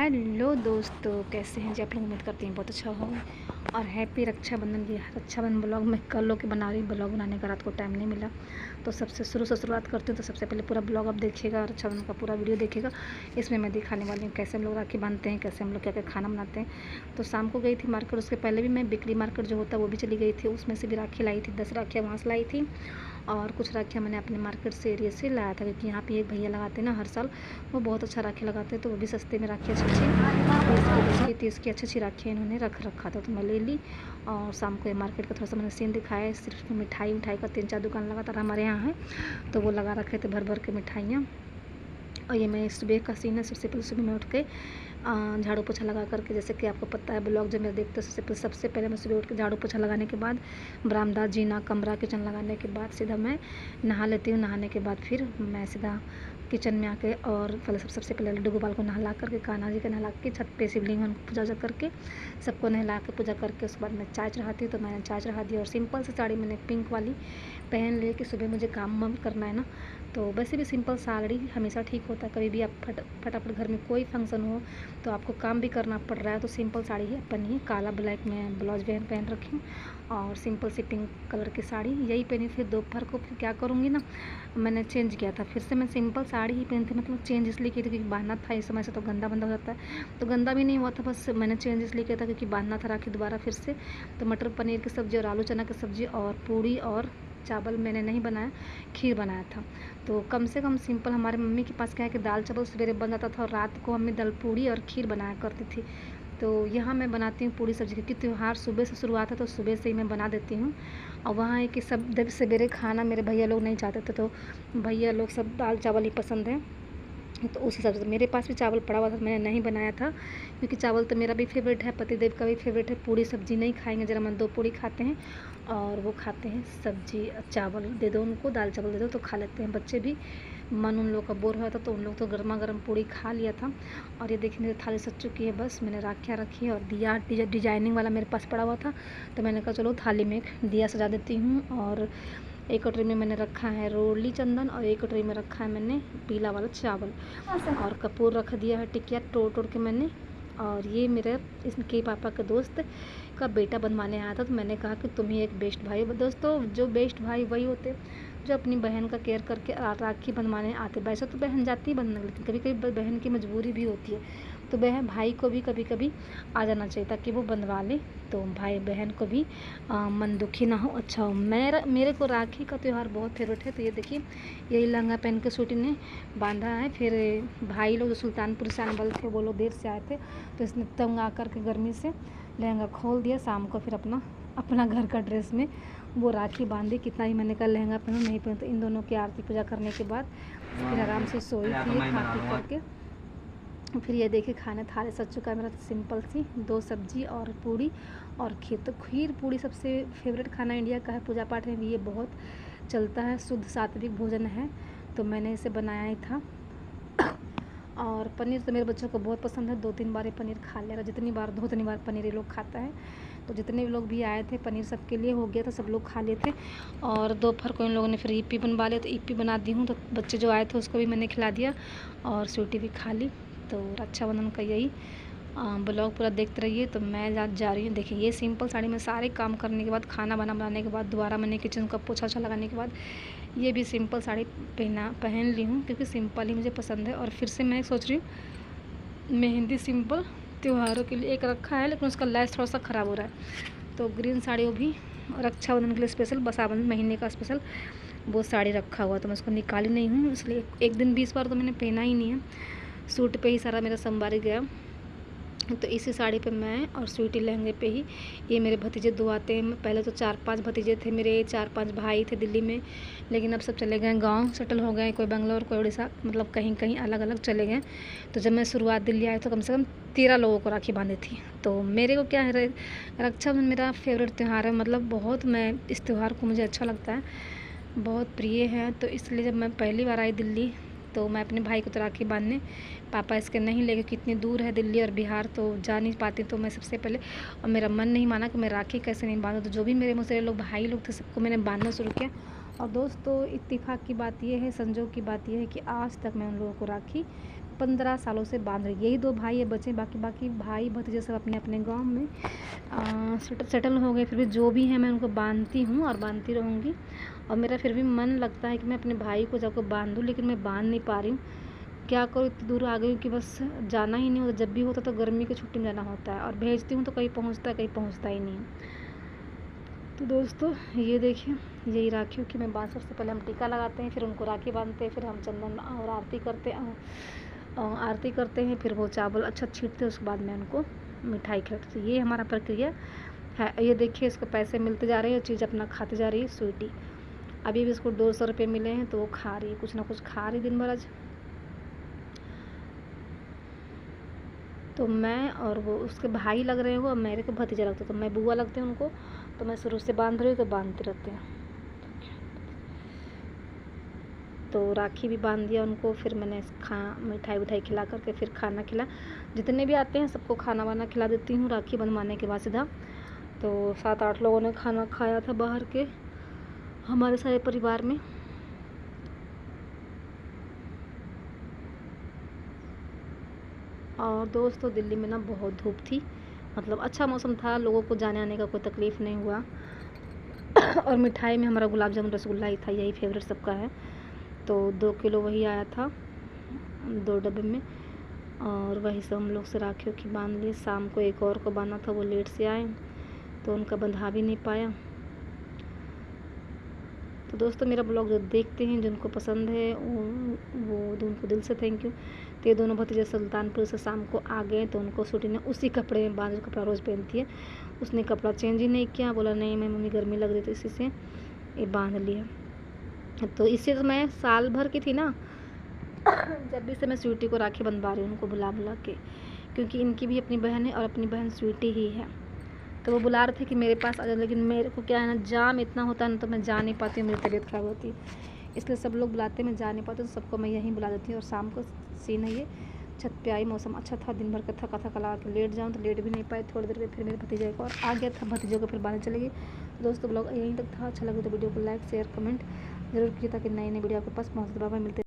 Hello दोस्तों, कैसे हैं जी आप लोग। उम्मीद करती हैं बहुत अच्छा होगा। और हैप्पी रक्षाबंधन की रक्षाबंधन ब्लॉग मैं कल लोग के बना रही हूँ। ब्लॉग बनाने का रात को टाइम नहीं मिला, तो सबसे शुरू से शुरुआत करती हूँ। तो सबसे पहले पूरा ब्लॉग आप देखिएगा, रक्षाबंधन का पूरा वीडियो देखिएगा। इसमें मैं दिखाने वाली हूँ कैसे हम लोग राखी बांधते हैं, कैसे हम लोग क्या क्या खाना बनाते हैं। तो शाम को गई थी मार्केट, उसके पहले भी मैं बिक्री मार्केट जो होता है वो भी चली गई थी। उसमें से भी राखी लाई थी, 10 राखियाँ वहाँ से लाई थी। और कुछ राखियाँ मैंने अपने मार्केट से एरिया से लाया था, क्योंकि यहाँ पे एक भैया लगाते हैं ना हर साल, वो बहुत अच्छा राखी लगाते हैं। तो वो भी सस्ते में राखी अच्छी 20 की अच्छी राखियाँ इन्होंने रख रखा था, तो मैं ले ली। और शाम को ये मार्केट का थोड़ा सा मैंने सीन दिखाया। सिर्फ मिठाई का 3-4 दुकान लगातार हमारे यहाँ है, तो वो लगा रखे थे भर भर के मिठाइयाँ। और ये मैं सुबह का सीन है। सबसे पहले सुबह में उठ के झाड़ू पोछा लगा करके, जैसे कि आपको पता है ब्लॉग जो मेरे देखते हो, सबसे पहले मैं सुबह उठ के झाड़ू पोछा लगाने के बाद बरामदा, जीना, कमरा, किचन लगाने के बाद सीधा मैं नहा लेती हूँ। नहाने के बाद फिर मैं सीधा किचन में आके और पहले सबसे पहले लड्डू गोपाल को नहला करके, कान्हा जी को नहला के, छत पे शिवलिंग में पूजा करके, सबको नहला के पूजा करके, उसके बाद मैं चाय चढ़ाती हूँ। तो मैंने चाय चढ़ा दी और सिंपल सी साड़ी मैंने पिंक वाली पहन ली कि सुबह मुझे काम वाम करना है ना। तो वैसे भी सिंपल साड़ी हमेशा ठीक होता है। कभी भी आप फटाफट घर में कोई फंक्शन हो तो आपको काम भी करना पड़ रहा है, तो सिंपल साड़ी ही पहनिए। काला ब्लैक में ब्लाउज पहन रखी हूँ और सिंपल सी पिंक कलर की साड़ी यही पहनी। फिर दोपहर को फिर क्या करूँगी ना, मैंने चेंज किया था। फिर से मैं सिंपल साड़ी ही पहनती, मतलब चेंज इसलिए की थी क्योंकि बांधना था इस समय से, तो गंदा बंदा हो जाता है। तो गंदा भी नहीं हुआ था, बस मैंने चेंज इसलिए किया था क्योंकि बांधना था राखी दोबारा फिर से। तो मटर पनीर की सब्ज़ी और आलू चना की सब्ज़ी और पूड़ी और चावल मैंने नहीं बनाया, खीर बनाया था। तो कम से कम सिंपल, हमारे मम्मी के पास क्या है कि दाल चावल सवेरे बन जाता था और रात को मम्मी दाल पूड़ी और खीर बनाया करती थी। तो यहाँ मैं बनाती हूँ पूड़ी सब्ज़ी, क्योंकि त्यौहार सुबह से शुरुआत है तो सुबह से ही मैं बना देती हूँ। और वहाँ है कि सब जब सवेरे खाना मेरे भैया लोग नहीं चाहते थे, तो भैया लोग सब दाल चावल ही पसंद है। तो उस हिसाब से मेरे पास भी चावल पड़ा हुआ था, मैंने नहीं बनाया था क्योंकि चावल तो मेरा भी फेवरेट है, पतिदेव का भी फेवरेट है। पूड़ी सब्ज़ी नहीं खाएंगे, जरा मन 2 पूड़ी खाते हैं और वो खाते हैं सब्ज़ी। चावल दे दो उनको, दाल चावल दे दो तो खा लेते हैं। बच्चे भी, मन उन लोग का बोर हुआ था तो उन लोग तो गर्मा गर्म पूड़ी खा लिया था। और ये देखिए मेरी थाली सज चुकी है। बस मैंने राखियाँ रखी और दिया डिजाइनिंग वाला मेरे पास पड़ा हुआ था, तो मैंने कहा चलो थाली में एक दिया सजा देती हूँ। और एक कटोरी में मैंने रखा है रोली चंदन और एक कटोरी में रखा है मैंने पीला वाला चावल। और कपूर रख दिया है, टिकिया तोड़ के मैंने। और ये मेरे इसके पापा के दोस्त का बेटा बनवाने आया था, तो मैंने कहा कि तुम ही एक बेस्ट भाई हो। दोस्तों, जो बेस्ट भाई वही होते जो अपनी बहन का केयर करके राखी बनवाने आते। वैसे तो बहन जाती है बनने, लेकिन कभी कभी बहन की मजबूरी भी होती है, तो बहन भाई को भी कभी कभी आ जाना चाहिए ताकि वो बनवा ले, तो भाई बहन को भी मन दुखी ना हो, अच्छा हो। मेरे को राखी का त्यौहार बहुत फेवरेट है। तो ये देखिए, यही लहंगा पहन के सूटी ने बांधा है। फिर भाई लोग जो सुल्तानपुर से आने वाले थे वो लोग देर से आए थे, तो इसने तंग आकर के गर्मी से लहंगा खोल दिया। शाम को फिर अपना अपना घर का ड्रेस में वो राखी बांधी। कितना ही मैंने कहा लहंगा पहनो, नहीं पहनो। तो इन दोनों की आरती पूजा करने के बाद फिर आराम से सोई थी खा पी करके। फिर ये देखिए खाने थाली सज चुका है मेरा, सिंपल सी 2 सब्जी और पूड़ी और खीर। तो खीर पूड़ी सबसे फेवरेट खाना इंडिया का है, पूजा पाठ में भी ये बहुत चलता है, शुद्ध सात्विक भोजन है, तो मैंने इसे बनाया ही था। और पनीर तो मेरे बच्चों को बहुत पसंद है, 2-3 बार ये पनीर खा लेगा। जितनी बार दो उतनी बार पनीर ये लोग खाता है। तो जितने भी लोग भी आए थे पनीर सबके लिए हो गया था, सब लोग खा लिए थे। और दोपहर को इन लोगों ने फिर ईपी बनवा लिया, तो ईपी बना दी हूँ। तो बच्चे जो आए थे उसको भी मैंने खिला दिया और स्वीटी भी खा ली। तो रक्षाबंधन का यही ब्लॉग पूरा देखते रहिए। तो मैं जा रही हूँ। देखिए ये सिंपल साड़ी में सारे काम करने के बाद, खाना बनाने के बाद, दोबारा मैंने किचन का पोछा ओछा लगाने के बाद ये भी सिंपल साड़ी पहन ली हूँ, क्योंकि सिंपल ही मुझे पसंद है। और फिर से मैं सोच रही हूँ मेहंदी सिंपल त्योहारों के लिए एक रखा है, लेकिन उसका लैस थोड़ा सा ख़राब हो रहा है। तो ग्रीन साड़ी वो भी रक्षाबंधन के लिए स्पेशल, बसावन महीने का स्पेशल वो साड़ी रखा हुआ, तो मैं उसको निकाली नहीं हूँ, इसलिए एक दिन 20 बार तो मैंने पहना ही नहीं है। सूट पे ही सारा मेरा सोमवारी गया। तो इसी साड़ी पे मैं और स्वीटी लहंगे पे ही, ये मेरे भतीजे 2 आते हैं। पहले तो 4-5 भतीजे थे मेरे, 4-5 भाई थे दिल्ली में, लेकिन अब सब चले गए गांव, सेटल हो गए, कोई बेंगलोर, कोई उड़ीसा, मतलब कहीं कहीं अलग अलग चले गए। तो जब मैं शुरुआत दिल्ली आई तो कम से कम 13 लोगों को राखी बांधी थी। तो मेरे को क्या है, रक्षाबंधन मेरा फेवरेट त्यौहार है, मतलब बहुत, मैं इस त्यौहार को मुझे अच्छा लगता है, बहुत प्रिय है। तो इसलिए जब मैं पहली बार आई दिल्ली तो मैं अपने भाई को तो राखी बांधने, पापा इसके नहीं लेके, कितनी दूर है दिल्ली और बिहार, तो जा नहीं पाती। तो मैं सबसे पहले, और मेरा मन नहीं माना कि मैं राखी कैसे नहीं बांधूँ, तो जो भी मेरे मुझसे लोग भाई लोग थे सबको मैंने बांधना शुरू किया। और दोस्तों इत्तेफाक की बात यह है, संजोग की बात यह है कि आज तक मैं उन लोगों को राखी 15 सालों से बांध रही। यही 2 भाई है बचे, बाकी भाई भतीजे सब अपने अपने गांव में सेटल हो गए। फिर भी जो भी है मैं उनको बांधती हूँ और बांधती रहूँगी। और मेरा फिर भी मन लगता है कि मैं अपने भाई को जाकर बांधूँ, लेकिन मैं बांध नहीं पा रही हूँ। क्या करूँ, इतनी दूर आ गई हूँ कि बस जाना ही नहीं होता। जब भी होता तो गर्मी की छुट्टी में जाना होता है, और भेजती हूँ तो कहीं पहुँचता ही नहीं है। तो दोस्तों ये देखिए, यही राखियों की मैं बांध। सबसे पहले हम टीका लगाते हैं, फिर उनको राखी बांधते हैं, फिर हम चंदन और आरती करते हैं, फिर वो चावल अच्छा छींटते हैं, उसके बाद मैं उनको मिठाई खिलाती हूँ। ये हमारा प्रक्रिया है। ये देखिए, इसको पैसे मिलते जा रहे हैं, चीज़ अपना खाते जा रही है। स्वीटी अभी भी इसको 200 रुपये मिले हैं, तो वो खा रही है, कुछ ना कुछ खा रही दिन भर आज। तो मैं और वो उसके भाई लग रहे हो, और मेरे को भतीजा लगता है, तो मैं बुआ लगते हैं उनको। तो मैं शुरू से बांध रही हूँ, तो बांधते रहते हैं। तो राखी भी बांध दिया उनको, फिर मैंने मिठाई विठाई खिला करके फिर खाना खिला। जितने भी आते हैं सबको खाना वाना खिला देती हूँ राखी बंधवाने के बाद सीधा। तो 7-8 लोगों ने खाना खाया था बाहर के, हमारे सारे परिवार में। और दोस्तों दिल्ली में ना बहुत धूप थी, मतलब अच्छा मौसम था, लोगों को जाने आने का कोई तकलीफ़ नहीं हुआ। और मिठाई में हमारा गुलाब जामुन रसगुल्ला ही था, यही फेवरेट सबका है। तो 2 किलो वही आया था 2 डब्बे में, और वही सब हम लोग से राखियों की बांध ली। शाम को एक और को बांधना था, वो लेट से आए तो उनका बंधा भी नहीं पाया। तो दोस्तों मेरा ब्लॉग जो देखते हैं, जिनको पसंद है वो उनको दिल से थैंक यू। तो ये दोनों भतीजे सुल्तानपुर से शाम को आ गए, तो उनको छोटी ने उसी कपड़े में बांध, कपड़ा रोज़ पहनती है, उसने कपड़ा चेंज ही नहीं किया। बोला नहीं मैं मम्मी गर्मी लग रही थी, इसी से ये बांध लिया। तो इससे तो मैं साल भर की थी ना, जब भी से मैं स्वीटी को राखी बंधवा रही हूँ, उनको बुला के, क्योंकि इनकी भी अपनी बहन है और अपनी बहन स्वीटी ही है। तो वो बुला रहे थे कि मेरे पास आ जाओ, लेकिन मेरे को क्या है ना, जाम इतना होता है ना, तो मैं जा नहीं पाती हूँ, मेरी तबीयत ख़राब होती है, इसलिए सब लोग बुलाते हैं, मैं जा नहीं पाती, तो सबको मैं यहीं बुला देती हूँ। और शाम को सीन है ये, छत पे आई, मौसम अच्छा था, दिन भर का थका लगा के लेट जाऊँ तो लेट भी नहीं पाए। थोड़ी देर में फिर मेरे भतीजे को और आ गया था, भतीजे को फिर बांधने चले गई। तो दोस्तों ब्लॉग यहीं तक था। अच्छा लगे तो वीडियो को लाइक शेयर कमेंट जरूर कीजिए, ताकि नई वीडियो आपके पास पहुँच। बाय बाय, मिलते